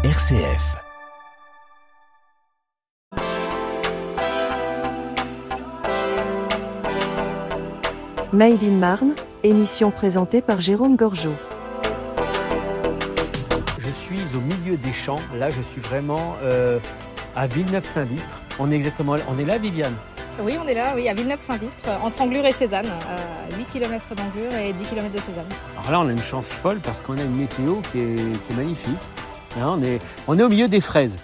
RCF. Made in Marne, émission présentée par Jérôme Gorgeau. Je suis au milieu des champs. Là, je suis vraiment à Villeneuve-Saint-Vistre. On est là, Viviane? Oui, on est là, à Villeneuve-Saint-Vistre, entre Anglure et Cézanne, 8 km d'Anglure et 10 km de Cézanne. Alors là, on a une chance folle parce qu'on a une météo qui est magnifique. Hein, on est au milieu des fraises.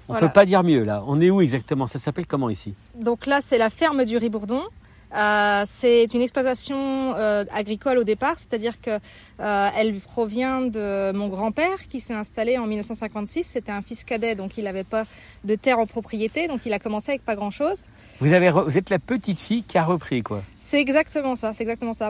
On ne peut pas dire mieux, là. On est où exactement? Ça s'appelle comment ici? Donc là, c'est la ferme du Ribourdon. C'est une exploitation agricole au départ, c'est-à-dire que elle provient de mon grand-père qui s'est installé en 1956. C'était un fils cadet, donc il n'avait pas de terre en propriété, donc il a commencé avec pas grand-chose. Vous êtes la petite fille qui a repris, quoi. C'est exactement ça.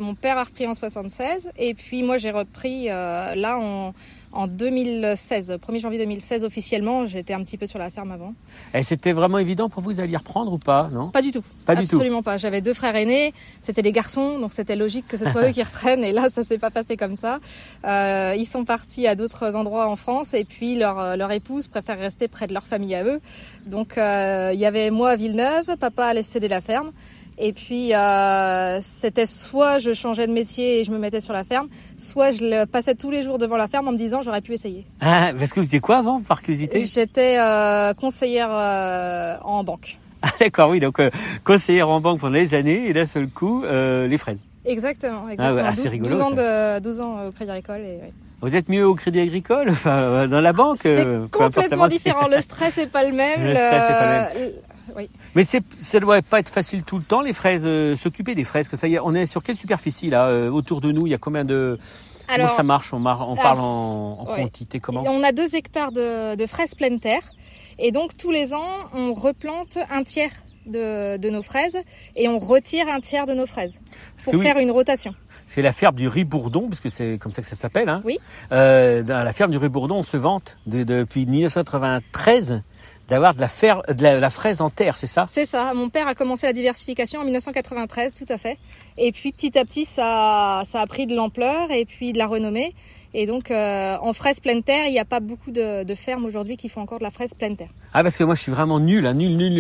Mon père a repris en 76 et puis moi j'ai repris en 2016, 1er janvier 2016 officiellement. J'étais un petit peu sur la ferme avant. Et c'était vraiment évident pour vous d'aller reprendre ou pas, non? Pas du tout. Absolument pas. J'avais 2 frères aînés, c'était des garçons, donc c'était logique que ce soit eux qui reprennent. Et là, ça s'est pas passé comme ça. Ils sont partis à d'autres endroits en France et puis leur épouse préfère rester près de leur famille à eux. Donc il y avait moi à Villeneuve, papa allait céder la ferme. Et puis c'était soit je changeais de métier et je me mettais sur la ferme, soit je le passais tous les jours devant la ferme en me disant j'aurais pu essayer. Ah, parce que vous faisiez quoi avant, par curiosité? J'étais conseillère en banque. Ah d'accord, oui, donc conseillère en banque pendant des années et d'un seul coup, les fraises. Exactement. Ah ouais, c'est rigolo. 12 ans au Crédit Agricole. Et, ouais. Vous êtes mieux au Crédit Agricole, enfin, dans la banque? C'est complètement différent. Le stress n'est pas le même. Le stress n'est pas le même. Oui. Mais ça doit pas être facile tout le temps, les fraises, s'occuper des fraises. Que ça y est, on est sur quelle superficie là autour de nous? Il y a combien de... Alors, comment ça marche? On parle en quantité, comment? On a 2 hectares de fraises pleine terre. Et donc tous les ans, on replante un tiers de nos fraises et on retire un tiers de nos fraises pour faire une rotation. C'est la ferme du Ribourdon, parce que c'est comme ça que ça s'appelle. Hein. Oui. Dans la ferme du Ribourdon, on se vante depuis 1993 d'avoir de la fraise en terre, c'est ça? C'est ça. Mon père a commencé la diversification en 1993, tout à fait. Et puis petit à petit, ça a pris de l'ampleur et puis de la renommée. Et donc, en fraise pleine terre, il n'y a pas beaucoup de fermes aujourd'hui qui font encore de la fraise pleine terre. Ah, parce que moi, je suis vraiment nul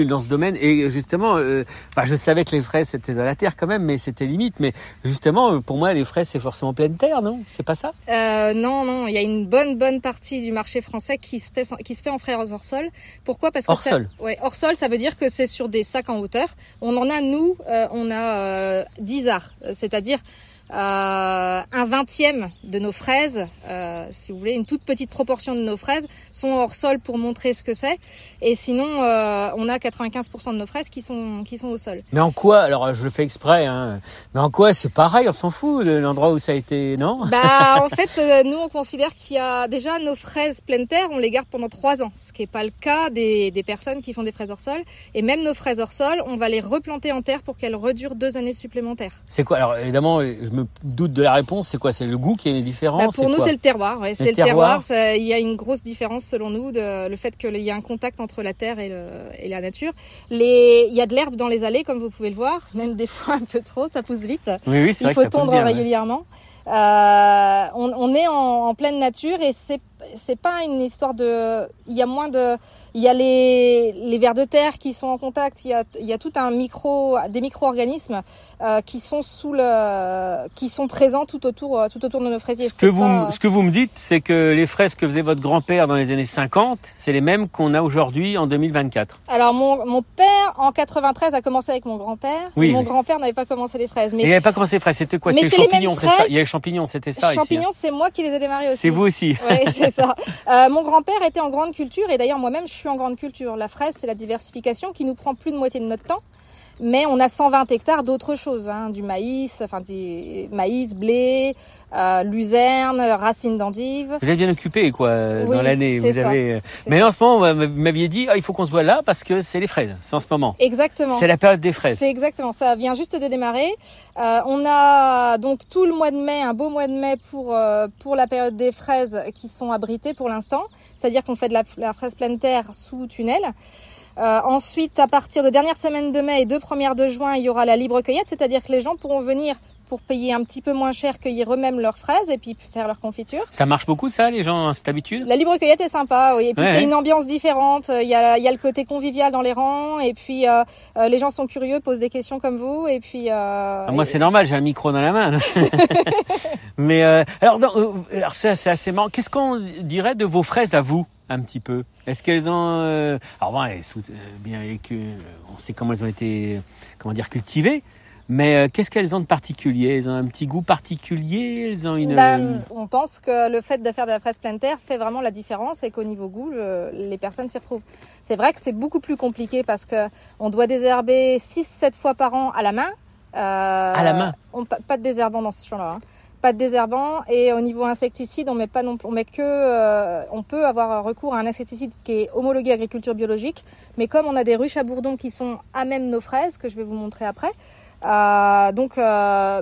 dans ce domaine. Et justement, je savais que les fraises, c'était dans la terre quand même, mais c'était limite. Mais justement, pour moi, les fraises, c'est forcément pleine terre, non? C'est pas ça? Non. Il y a une bonne partie du marché français qui se fait en fraises hors sol. Pourquoi? Parce que hors sol. Ouais, hors sol, ça veut dire que c'est sur des sacs en hauteur. On a 10 arts, c'est-à-dire un 20e de nos fraises, si vous voulez, une toute petite proportion de nos fraises sont hors sol pour montrer ce que c'est. Et sinon, on a 95% de nos fraises qui sont au sol. Mais en quoi? Alors, je le fais exprès, hein. Mais en quoi c'est pareil? On s'en fout de l'endroit où ça a été, non? En fait, nous, on considère qu'il y a déjà nos fraises pleine terre, on les garde pendant 3 ans, ce qui n'est pas le cas des personnes qui font des fraises hors sol. Et même nos fraises hors sol, on va les replanter en terre pour qu'elles redurent 2 années supplémentaires. C'est quoi? Alors, évidemment, je me doute de la réponse. C'est quoi? C'est le goût qui est différent? Pour nous, c'est le terroir. Ouais, c'est le terroir. Il y a une grosse différence selon nous le fait qu'il y a un contact entre la terre et la nature. Il y a de l'herbe dans les allées, comme vous pouvez le voir, même des fois un peu trop, ça pousse vite. Oui, c'est vrai. Il faut tondre régulièrement. Ouais. On est en pleine nature et c'est pas une histoire il y a les vers de terre qui sont en contact, il y a tout des micro-organismes qui sont présents tout autour de nos fraisiers. Ce que vous me dites, c'est que les fraises que faisait votre grand-père dans les années 50, c'est les mêmes qu'on a aujourd'hui en 2024. Alors mon père en 93 a commencé avec mon grand-père. Oui, mon grand-père n'avait pas commencé les fraises. Il n'avait pas commencé les fraises, c'était quoi? C'était les champignons, c'est ça? Il y a les champignons, c'était ça. Les champignons, c'est moi qui les ai démarrés aussi. C'est vous aussi. Oui, c'est ça. Mon grand-père était en grande culture et d'ailleurs moi-même je suis en grande culture. La fraise, c'est la diversification qui nous prend plus de moitié de notre temps. Mais on a 120 hectares d'autres choses, hein, du maïs, blé, luzerne, racines d'endive. Vous êtes bien occupé, quoi, oui, dans l'année. C'est ça. Mais en ce moment, vous m'aviez dit, il faut qu'on se voit là parce que c'est les fraises. C'est en ce moment. Exactement. C'est la période des fraises. C'est exactement. Ça vient juste de démarrer. On a donc tout le mois de mai, un beau mois de mai pour la période des fraises qui sont abritées pour l'instant. C'est-à-dire qu'on fait de la fraise pleine terre sous tunnel. Ensuite, à partir de dernière semaine de mai et 2 premières de juin, il y aura la libre cueillette, c'est-à-dire que les gens pourront venir pour payer un petit peu moins cher, cueillir eux-mêmes leurs fraises et puis faire leur confiture. Ça marche beaucoup ça, les gens, cette habitude? La libre cueillette est sympa, oui. Et puis c'est une ambiance différente. Il y a le côté convivial dans les rangs et puis les gens sont curieux, posent des questions comme vous et puis. Moi c'est normal, j'ai un micro dans la main. Mais alors c'est assez marrant. Qu'est-ce qu'on dirait de vos fraises à vous? Un petit peu. Est-ce qu'elles ont alors bon, bien que on sait comment elles ont été cultivées, mais qu'est-ce qu'elles ont de particulier? Elles ont un petit goût particulier, elles ont une on pense que le fait de faire de la fraise pleine terre fait vraiment la différence et qu'au niveau goût, les personnes s'y retrouvent. C'est vrai que c'est beaucoup plus compliqué parce que on doit désherber 6-7 fois par an à la main. À la main. Pas de désherbant dans ce champ-là. Pas de désherbant et au niveau insecticide, on peut avoir recours à un insecticide qui est homologué agriculture biologique, mais comme on a des ruches à bourdon qui sont à même nos fraises, que je vais vous montrer après,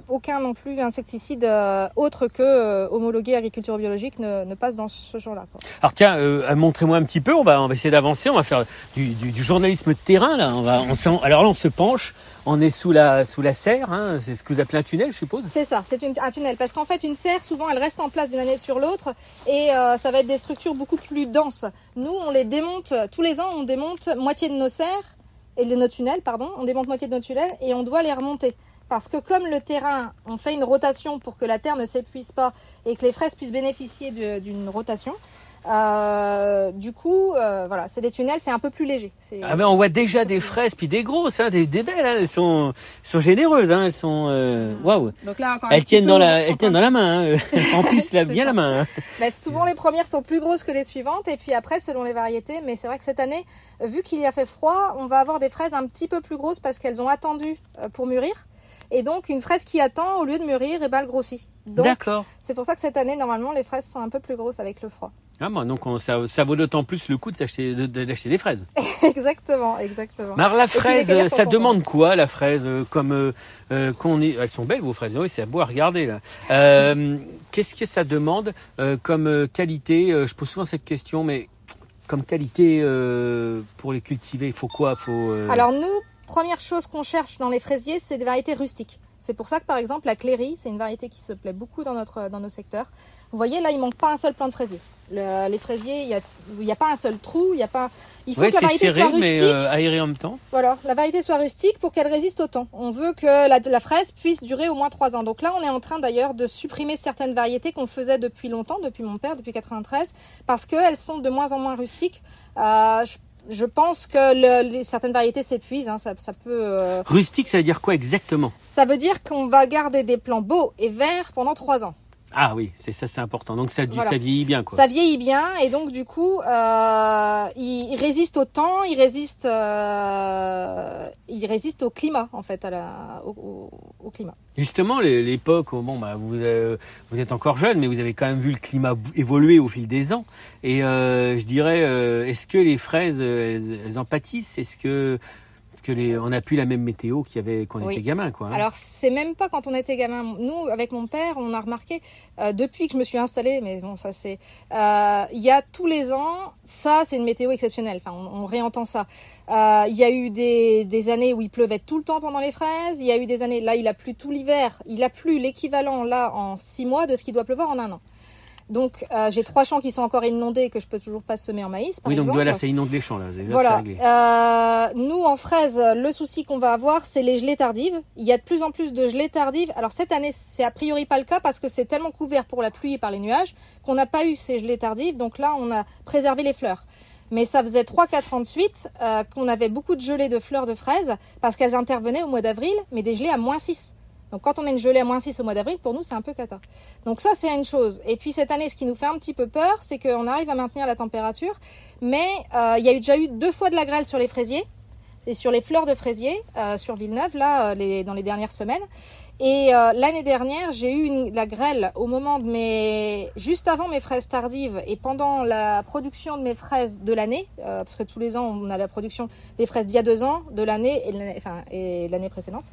aucun non plus insecticide autre que homologué agriculture biologique ne passe dans ce genre-là, quoi. Alors tiens, montrez-moi un petit peu, on va essayer d'avancer, on va faire du journalisme de terrain là, alors là on se penche. On est sous la serre, hein, c'est ce que vous appelez un tunnel, je suppose. C'est ça, c'est un tunnel. Parce qu'en fait, une serre, souvent, elle reste en place d'une année sur l'autre et ça va être des structures beaucoup plus denses. Nous, on les démonte, tous les ans, on démonte moitié de nos serres, et de nos tunnels, pardon. On démonte moitié de nos tunnels et on doit les remonter. Parce que comme le terrain, on fait une rotation pour que la terre ne s'épuise pas et que les fraises puissent bénéficier d'une rotation. Du coup, voilà, c'est des tunnels, c'est un peu plus léger. Ah ben on voit déjà des fraises puis des grosses, hein, des belles, hein, elles sont généreuses, hein, elles sont waouh. Donc là encore elles tiennent dans la main, hein. En plus là bien la main. Hein. Ben, souvent les premières sont plus grosses que les suivantes et puis après selon les variétés, mais c'est vrai que cette année, vu qu'il y a fait froid, on va avoir des fraises un petit peu plus grosses parce qu'elles ont attendu pour mûrir. Et donc, une fraise qui attend, au lieu de mûrir, elle grossit. Donc, d'accord. C'est pour ça que cette année, normalement, les fraises sont un peu plus grosses avec le froid. Ah bon, donc ça vaut d'autant plus le coup d'acheter des fraises. Exactement. Mais alors la fraise, ça demande quoi la fraise elles sont belles vos fraises, oui, c'est beau à regarder là. Qu'est-ce que ça demande comme qualité? Je pose souvent cette question, mais comme qualité pour les cultiver, il faut quoi? Alors nous, première chose qu'on cherche dans les fraisiers, c'est des variétés rustiques. C'est pour ça que par exemple la Cléry, c'est une variété qui se plaît beaucoup dans nos secteurs. Vous voyez là, il manque pas un seul plant de fraisier. Les fraisiers, il y a pas un seul trou, il faut que la variété soit rustique, mais aéré en même temps. Voilà, la variété soit rustique pour qu'elle résiste au temps. On veut que la fraise puisse durer au moins 3 ans. Donc là, on est en train d'ailleurs de supprimer certaines variétés qu'on faisait depuis longtemps, depuis mon père, depuis 93, parce qu'elles sont de moins en moins rustiques. Je pense que certaines variétés s'épuisent, hein, ça peut... Rustique, ça veut dire quoi exactement? Ça veut dire qu'on va garder des plants beaux et verts pendant 3 ans. Ah oui, c'est important. Donc ça vieillit bien, quoi. Ça vieillit bien et donc du coup, il résiste au temps, il résiste au climat en fait, au climat. Justement, l'époque, vous êtes encore jeune, mais vous avez quand même vu le climat évoluer au fil des ans. Et je dirais, est-ce que les fraises, elles en pâtissent? Est-ce que on n'a plus la même météo qu'on était gamin, quoi. Hein. Alors c'est même pas quand on était gamin. Nous, avec mon père, on a remarqué depuis que je me suis installée, mais bon, ça c'est, il y a tous les ans, ça c'est une météo exceptionnelle. Enfin, on réentend ça. Il y a eu des années où il pleuvait tout le temps pendant les fraises. Il y a eu des années là, il a plu tout l'hiver. Il a plu l'équivalent là en 6 mois de ce qu'il doit pleuvoir en un an. Donc j'ai 3 champs qui sont encore inondés et que je peux toujours pas semer en maïs. Par exemple. Là ça inonde les champs là. Voilà. Nous en fraises, le souci qu'on va avoir, c'est les gelées tardives. Il y a de plus en plus de gelées tardives. Alors cette année, c'est a priori pas le cas parce que c'est tellement couvert pour la pluie et par les nuages qu'on n'a pas eu ces gelées tardives. Donc là, on a préservé les fleurs. Mais ça faisait 3-4 ans de suite qu'on avait beaucoup de gelées de fleurs de fraises parce qu'elles intervenaient au mois d'avril, mais des gelées à -6. Donc quand on a une gelée à -6 au mois d'avril, pour nous, c'est un peu cata. Donc ça, c'est une chose. Et puis cette année, ce qui nous fait un petit peu peur, c'est qu'on arrive à maintenir la température. Mais il y a déjà eu 2 fois de la grêle sur les fraisiers et sur les fleurs de fraisiers sur Villeneuve, là, dans les dernières semaines. Et l'année dernière, j'ai eu la grêle au moment juste avant mes fraises tardives et pendant la production de mes fraises de l'année, parce que tous les ans, on a la production des fraises d'il y a 2 ans, de l'année et l'année précédente.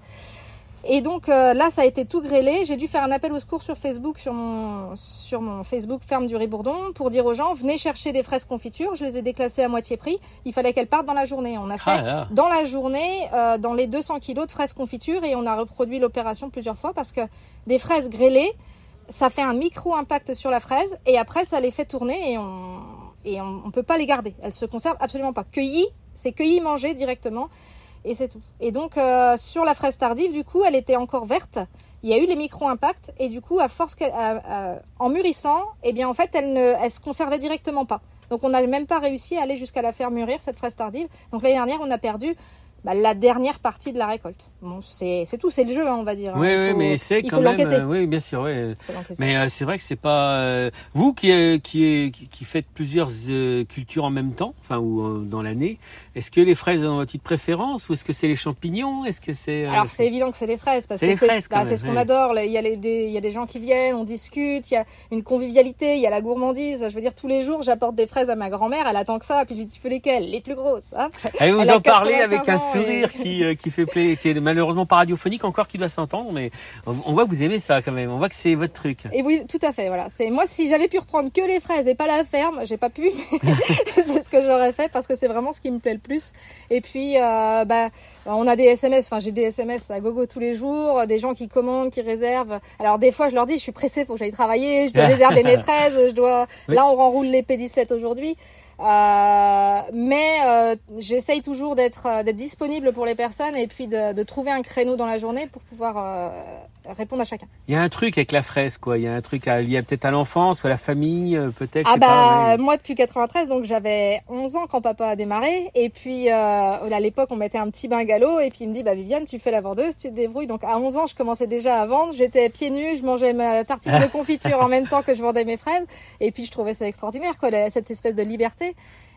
Et donc là, ça a été tout grêlé. J'ai dû faire un appel au secours sur Facebook, sur mon Facebook Ferme du Ribourdon, pour dire aux gens, venez chercher des fraises confiture. Je les ai déclassées à moitié prix. Il fallait qu'elles partent dans la journée. On a fait dans la journée, dans les 200 kilos de fraises confiture, et on a reproduit l'opération plusieurs fois parce que des fraises grêlées, ça fait un micro-impact sur la fraise, et après, ça les fait tourner, et on peut pas les garder. Elles se conservent absolument pas. Cueillies, c'est cueilli, mangé directement. Et c'est tout. Et donc, sur la fraise tardive, du coup, elle était encore verte. Il y a eu les micro-impacts. Et du coup, à force en mûrissant, eh bien, en fait, elle se conservait directement pas. Donc, on n'a même pas réussi à aller jusqu'à la faire mûrir, cette fraise tardive. Donc, l'année dernière, on a perdu la dernière partie de la récolte. Bon, c'est tout, c'est le jeu, hein, on va dire. Oui, oui, mais c'est quand même. Oui, bien sûr. Oui. Mais c'est vrai que c'est pas vous qui faites plusieurs cultures en même temps, enfin ou dans l'année. Est-ce que les fraises ont une petite préférence, ou est-ce que c'est les champignons? Est-ce que c'est Alors c'est évident que c'est les fraises, parce que c'est ce qu'on adore. Il y a des gens qui viennent, on discute, il y a une convivialité, il y a la gourmandise. Je veux dire, tous les jours, j'apporte des fraises à ma grand-mère, elle attend que ça, puis je lui dis, tu veux lesquelles? Les plus grosses. Hein. Et vous en parlez avec un sourire qui fait plaisir, qui est malheureusement pas radiophonique encore, qui doit s'entendre, mais on voit que vous aimez ça quand même. On voit que c'est votre truc. Et oui, tout à fait. Voilà. C'est moi, si j'avais pu reprendre que les fraises et pas la ferme, j'ai pas pu. C'est ce que j'aurais fait, parce que c'est vraiment ce qui me plaît le plus. Et puis, on a des SMS. Enfin, j'ai des SMS à gogo tous les jours, des gens qui commandent, qui réservent. Alors des fois, je leur dis, je suis pressée, faut que j'aille travailler, je dois réserver mes fraises, Oui. Là, on renroule les P17 aujourd'hui. Mais j'essaye toujours d'être disponible pour les personnes, et puis de trouver un créneau dans la journée pour pouvoir répondre à chacun. Il y a un truc avec la fraise, quoi. Il y a un truc lié peut-être à l'enfance ou à la famille, peut-être. Moi depuis 93, donc j'avais 11 ans quand papa a démarré, et puis à l'époque on mettait un petit bungalow, et puis il me dit Viviane, tu fais la vendeuse, tu te débrouilles. Donc à 11 ans je commençais déjà à vendre, j'étais pieds nus, je mangeais ma tartine de confiture en même temps que je vendais mes fraises, et puis je trouvais ça extraordinaire, quoi, cette espèce de liberté.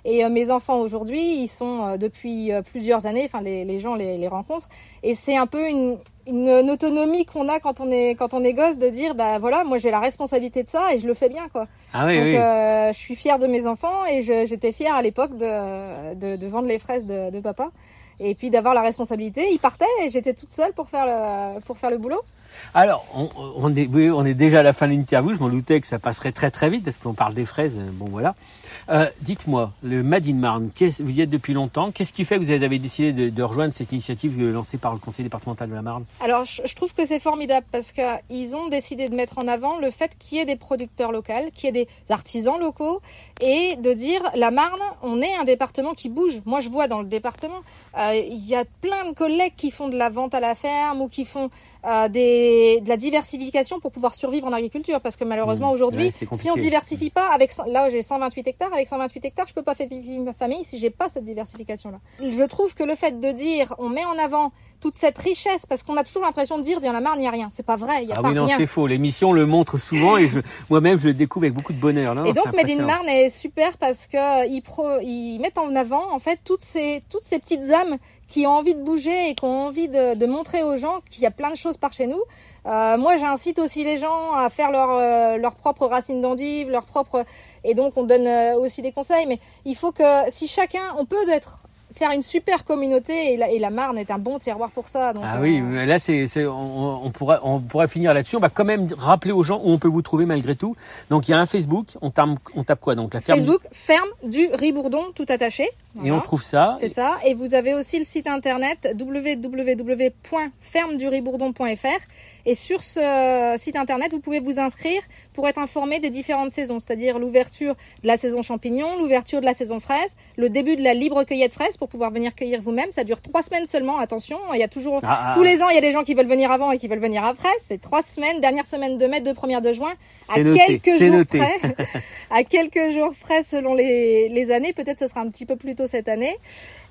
Et mes enfants aujourd'hui, ils sont depuis plusieurs années, enfin les gens les rencontrent, et c'est un peu une autonomie qu'on a quand on est gosse, de dire voilà, moi j'ai la responsabilité de ça et je le fais bien, quoi. Ah oui, donc oui. Je suis fière de mes enfants, et j'étais fière à l'époque de vendre les fraises de papa, et puis d'avoir la responsabilité. Ils partaient et j'étais toute seule pour faire le boulot. Alors, on est déjà à la fin de l'interview. Je m'en doutais que ça passerait très très vite parce qu'on parle des fraises. Bon, voilà. Dites-moi, le Made in Marne, vous y êtes depuis longtemps. Qu'est-ce qui fait que vous avez décidé de rejoindre cette initiative lancée par le Conseil départemental de la Marne? Alors, je trouve que c'est formidable, parce qu'ils ont décidé de mettre en avant le fait qu'il y ait des producteurs locaux, qu'il y ait des artisans locaux, et de dire, la Marne, on est un département qui bouge. Moi, je vois dans le département, il y a plein de collègues qui font de la vente à la ferme, ou qui font de la diversification pour pouvoir survivre en agriculture, parce que malheureusement aujourd'hui, si on diversifie pas, là j'ai 128 hectares, avec 128 hectares, je peux pas faire vivre ma famille si j'ai pas cette diversification-là. Je trouve que le fait de dire, on met en avant toute cette richesse, parce qu'on a toujours l'impression de dire, dans la Marne, il n'y a rien. C'est pas vrai, il y a pas rien. Ah oui, non, c'est faux. L'émission le montre souvent, et moi-même, je le découvre avec beaucoup de bonheur. Et donc, Made in Marne est super, parce que ils mettent en avant, en fait, toutes ces petites âmes qui ont envie de bouger et qui ont envie de montrer aux gens qu'il y a plein de choses par chez nous. Moi, j'incite aussi les gens à faire leur propre racine d'endive, et donc on donne aussi des conseils. Mais il faut que, si chacun, on peut faire une super communauté, et la Marne est un bon terroir pour ça. Donc, oui, là on pourrait finir là-dessus. On va quand même rappeler aux gens où on peut vous trouver malgré tout. Donc il y a un Facebook, on tape quoi, donc la ferme Facebook, Ferme du Ribourdon, tout attaché. Voilà. Et on trouve ça. C'est ça. Et vous avez aussi le site internet www.fermeduribourdon.fr. Et sur ce site internet, vous pouvez vous inscrire pour être informé des différentes saisons, c'est-à-dire l'ouverture de la saison champignons, l'ouverture de la saison fraises, le début de la libre cueillette fraise pour pouvoir venir cueillir vous-même. Ça dure 3 semaines seulement. Attention, il y a toujours tous les ans, il y a des gens qui veulent venir avant et qui veulent venir après. C'est 3 semaines, dernière semaine de mai, 2 premières de juin, à quelques jours près selon les années. Peut-être ce sera un petit peu plus tôt cette année.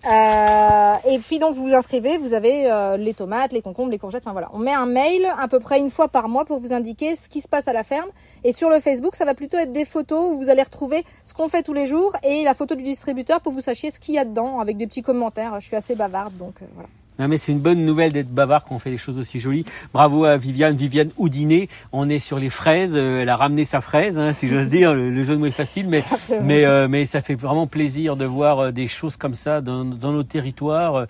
Et puis donc vous vous inscrivez, vous avez les tomates, les concombres, les courgettes, enfin voilà. On met un mail à peu près une fois par mois pour vous indiquer ce qui se passe à la ferme. Et sur le Facebook, ça va plutôt être des photos où vous allez retrouver ce qu'on fait tous les jours et la photo du distributeur pour que vous sachiez ce qu'il y a dedans, avec des petits commentaires. Je suis assez bavarde, donc voilà. Non, mais c'est une bonne nouvelle d'être bavard quand on fait des choses aussi jolies. Bravo à Viviane Houdinet. On est sur les fraises. Elle a ramené sa fraise, si j'ose dire. Le jeu de mots est facile, mais ça fait vraiment plaisir de voir des choses comme ça dans nos territoires.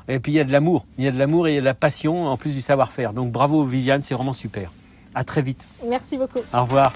Et puis il y a de l'amour. Il y a de l'amour et il y a de la passion en plus du savoir-faire. Donc bravo Viviane, c'est vraiment super. À très vite. Merci beaucoup. Au revoir.